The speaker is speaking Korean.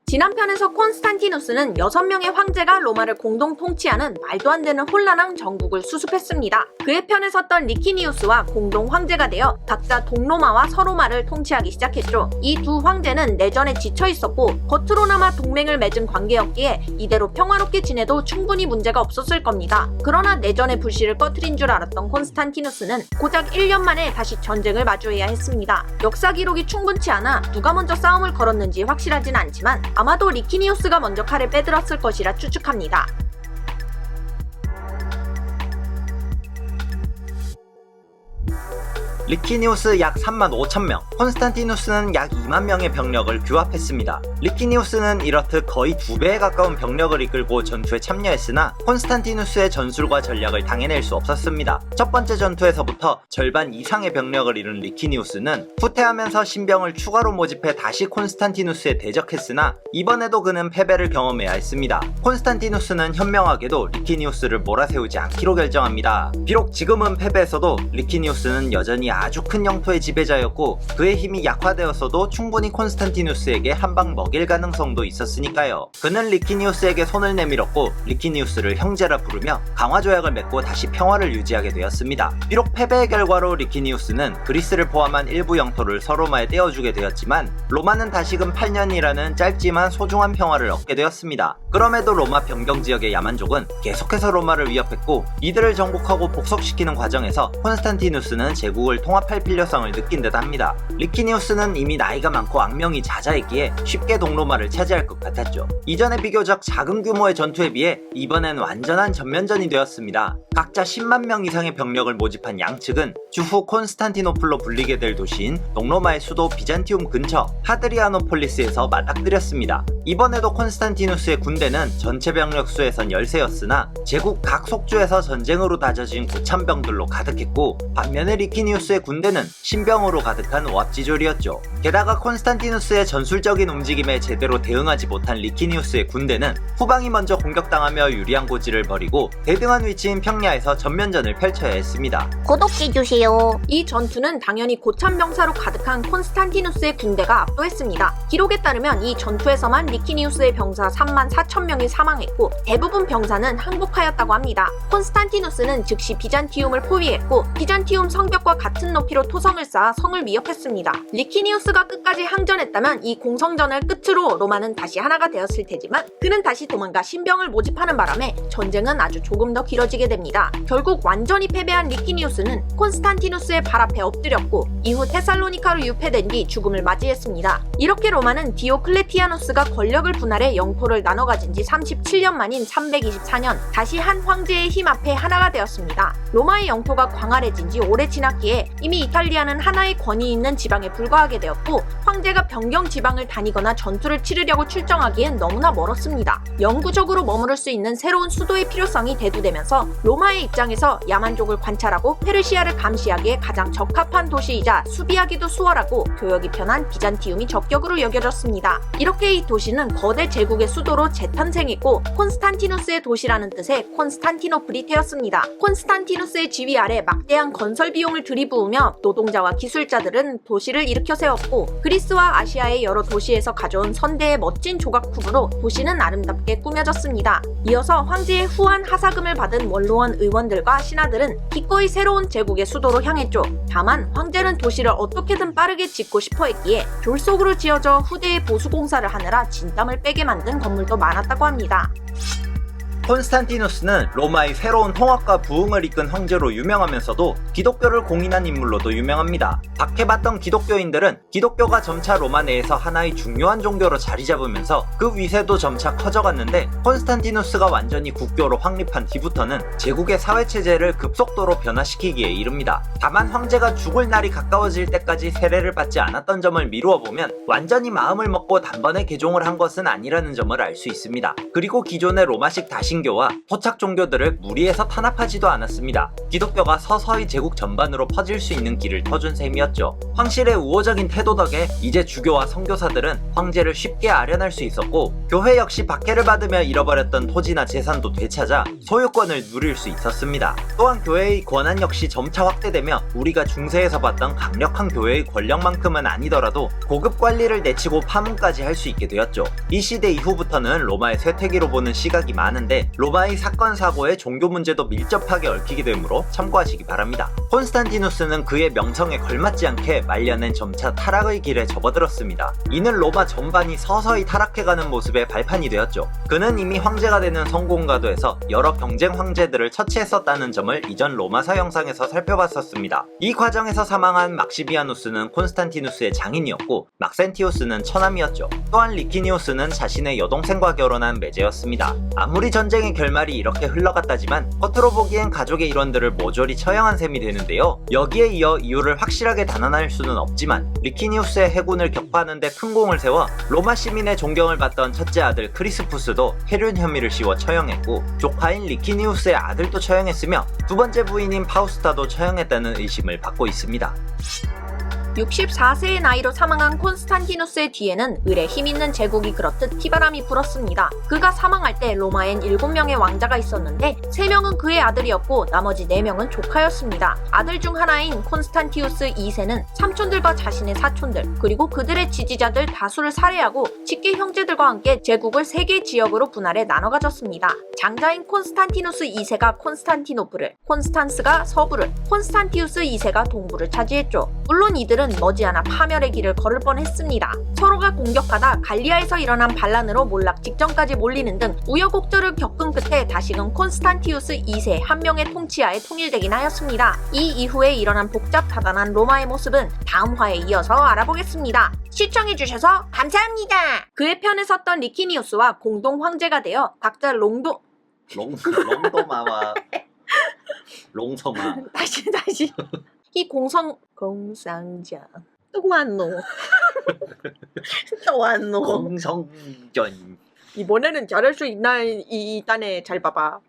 지난 편에서 콘스탄티누스는 6명의 황제가 로마를 공동 통치하는 말도 안 되는 혼란한 정국을 수습했습니다. 그의 편에 섰던 리키니우스와 공동 황제가 되어 각자 동로마와 서로마를 통치하기 시작했죠. 이 두 황제는 내전에 지쳐 있었고 겉으로나마 동맹을 맺은 관계였기에 이대로 평화롭게 지내도 충분히 문제가 없었을 겁니다. 그러나 내전의 불씨를 꺼트린 줄 알았던 콘스탄티누스는 고작 1년 만에 다시 전쟁을 마주해야 했습니다. 역사 기록이 충분치 않아 누가 먼저 싸움을 걸었는지 확실하진 않지만 아마도 리키니우스가 먼저 칼을 빼들었을 것이라 추측합니다. 리키니우스 약 35,000명, 콘스탄티누스는 약 2만 명의 병력을 규합했습니다. 리키니우스는 이렇듯 거의 2배에 가까운 병력을 이끌고 전투에 참여했으나 콘스탄티누스의 전술과 전략을 당해낼 수 없었습니다. 첫 번째 전투에서부터 절반 이상의 병력을 이룬 리키니우스는 후퇴하면서 신병을 추가로 모집해 다시 콘스탄티누스에 대적했으나 이번에도 그는 패배를 경험해야 했습니다. 콘스탄티누스는 현명하게도 리키니우스를 몰아세우지 않기로 결정합니다. 비록 지금은 패배했어도 리키니우스는 여전히 아주 큰 영토의 지배자였고 그의 힘이 약화되었어도 충분히 콘스탄티누스에게 한 방 먹일 가능성도 있었으니까요. 그는 리키니우스에게 손을 내밀었고 리키니우스를 형제라 부르며 강화조약을 맺고 다시 평화를 유지하게 되었습니다. 비록 패배의 결과로 리키니우스는 그리스를 포함한 일부 영토를 서로마에 떼어주게 되었지만 로마는 다시금 8년이라는 짧지만 소중한 평화를 얻게 되었습니다. 그럼에도 로마 변경지역의 야만족은 계속해서 로마를 위협했고 이들을 정복하고 복속시키는 과정에서 콘스탄티누스는 제국을 통합할 필요성을 느낀 듯 합니다. 리키니우스는 이미 나이가 많고 악명이 자자했기에 쉽게 동로마를 차지할 것 같았죠. 이전에 비교적 작은 규모의 전투에 비해 이번엔 완전한 전면전이 되었습니다. 각자 10만 명 이상의 병력을 모집한 양측은 추후 콘스탄티노플로 불리게 될 도시인 동로마의 수도 비잔티움 근처 하드리아노폴리스에서 맞닥뜨렸습니다. 이번에도 콘스탄티누스의 군대는 전체 병력 수에선 열세였으나 제국 각 속주에서 전쟁으로 다져진 고참병들로 가득했고 반면에 리키니우스의 군대는 신병으로 가득한 오합지졸이었죠. 게다가 콘스탄티누스의 전술적인 움직임에 제대로 대응하지 못한 리키니우스의 군대는 후방이 먼저 공격당하며 유리한 고지를 버리고 대등한 위치인 평야에서 전면전을 펼쳐야 했습니다. 구독해주세요. 이 전투는 당연히 고참병사로 가득한 콘스탄티누스의 군대가 압도했습니다. 기록에 따르면 이 전투에서만 리키니우스의 병사 34,000명이 사망했고 대부분 병사는 항복하였다고 합니다. 콘스탄티누스는 즉시 비잔티움을 포위했고 비잔티움 성벽과 같은 높이로 토성을 쌓아 성을 위협했습니다. 리키니우스가 끝까지 항전했다면 이 공성전을 끝으로 로마는 다시 하나가 되었을 테지만 그는 다시 도망가 신병을 모집하는 바람에 전쟁은 아주 조금 더 길어지게 됩니다. 결국 완전히 패배한 리키니우스는 콘스탄티누스의 발 앞에 엎드렸고 이후 테살로니카로 유폐된 뒤 죽음을 맞이했습니다. 이렇게 로마는 디오클레티아누스가 권력을 분할해 영토를 나눠 가진 지 37년 만인 324년 다시 한 황제의 힘 앞에 하나가 되었습니다. 로마의 영토가 광활해진 지 오래 지났기에 이미 이탈리아는 하나의 권위 있는 지방에 불과하게 되었고 황제가 변경 지방을 다니거나 전투를 치르려고 출정하기엔 너무나 멀었습니다. 영구적으로 머무를 수 있는 새로운 수도의 필요성이 대두되면서 로마의 입장에서 야만족을 관찰하고 페르시아를 감시하기에 가장 적합한 도시이자 수비하기도 수월하고 교역이 편한 비잔티움이 적격으로 여겨졌습니다. 이렇게 이 도시는 거대 제국의 수도로 재탄생했고 콘스탄티누스의 도시라는 뜻의 콘스탄티노플이 되었습니다. 콘스탄티누스의 지휘 아래 막대한 건설 비용을 들이부으며 노동자와 기술자들은 도시를 일으켜 세웠고 그리스와 아시아의 여러 도시에서 가져온 선대의 멋진 조각품으로 도시는 아름답게 꾸며졌습니다. 이어서 황제의 후한 하사금을 받은 원로원 의원들과 신하들은 기꺼이 새로운 제국의 수도로 향했죠. 다만 황제는 도시를 어떻게든 빠르게 짓고 싶어 했기에 졸속으로 지어져 후대의 보수공사를 하느라 진땀을 빼게 만든 건물도 많았다고 합니다. 콘스탄티누스는 로마의 새로운 통합과 부흥을 이끈 황제로 유명하면서도 기독교를 공인한 인물로도 유명합니다. 박해받던 기독교인들은 기독교가 점차 로마 내에서 하나의 중요한 종교로 자리 잡으면서 그 위세도 점차 커져갔는데 콘스탄티누스가 완전히 국교로 확립한 뒤부터는 제국의 사회체제를 급속도로 변화시키기에 이릅니다. 다만 황제가 죽을 날이 가까워질 때까지 세례를 받지 않았던 점을 미루어 보면 완전히 마음을 먹고 단번에 개종을 한 것은 아니라는 점을 알 수 있습니다. 그리고 기존의 로마식 다신 개신교와 토착 종교들을 무리해서 탄압하지도 않았습니다. 기독교가 서서히 제국 전반으로 퍼질 수 있는 길을 터준 셈이었죠. 황실의 우호적인 태도 덕에 이제 주교와 선교사들은 황제를 쉽게 아련할 수 있었고, 교회 역시 박해를 받으며 잃어버렸던 토지나 재산도 되찾아 소유권을 누릴 수 있었습니다. 또한 교회의 권한 역시 점차 확대되며 우리가 중세에서 봤던 강력한 교회의 권력만큼은 아니더라도 고급 관리를 내치고 파문까지 할 수 있게 되었죠. 이 시대 이후부터는 로마의 쇠퇴기로 보는 시각이 많은데, 로마의 사건 사고에 종교 문제도 밀접하게 얽히게 되므로 참고하시기 바랍니다. 콘스탄티누스는 그의 명성에 걸맞지 않게 말년엔 점차 타락의 길에 접어들었습니다. 이는 로마 전반이 서서히 타락해가는 모습의 발판이 되었죠. 그는 이미 황제가 되는 성공가도에서 여러 경쟁 황제들을 처치했었다는 점을 이전 로마사 영상에서 살펴봤었습니다. 이 과정에서 사망한 막시비아누스는 콘스탄티누스의 장인이었고, 막센티우스는 처남이었죠. 또한 리키니우스는 자신의 여동생과 결혼한 매제였습니다. 아무리 전쟁의 결말이 이렇게 흘러갔다지만 겉으로 보기엔 가족의 일원들을 모조리 처형한 셈이 되는데요. 여기에 이어 이유를 확실하게 단언할 수는 없지만 리키니우스의 해군을 격파하는 데 큰 공을 세워 로마 시민의 존경을 받던 첫째 아들 크리스푸스도 폐륜 혐의를 씌워 처형했고, 조카인 리키니우스의 아들도 처형했으며 두 번째 부인인 파우스타도 처형했다는 의심을 받고 있습니다. 64세의 나이로 사망한 콘스탄티누스의 뒤에는 을에 힘있는 제국이 그렇듯 티바람이 불었습니다. 그가 사망할 때 로마엔 7명의 왕자가 있었는데 3명은 그의 아들이었고 나머지 4명은 조카였습니다. 아들 중 하나인 콘스탄티우스 2세는 삼촌들과 자신의 사촌들 그리고 그들의 지지자들 다수를 살해하고 직계 형제들과 함께 제국을 3개의 지역으로 분할해 나눠 가졌습니다. 장자인 콘스탄티누스 2세가 콘스탄티노플을, 콘스탄스가 서부를, 콘스탄티우스 2세가 동부를 차지했죠. 물론 이들은 머지않아 파멸의 길을 걸을 뻔했습니다. 서로가 공격하다 갈리아에서 일어난 반란으로 몰락 직전까지 몰리는 등 우여곡절을 겪은 끝에 다시금 콘스탄티우스 2세 한 명의 통치하에 통일되긴 하였습니다. 이 이후에 일어난 복잡다단한 로마의 모습은 다음 화에 이어서 알아보겠습니다. 시청해주셔서 감사합니다. 그의 편에 섰던 리키니우스와 공동 황제가 되어 각자 롱도마와 롱성아. 다시 이 공상장 또 왔노. 공성전. 이번에는 잘할 수 있나? 이딴에 잘 봐봐.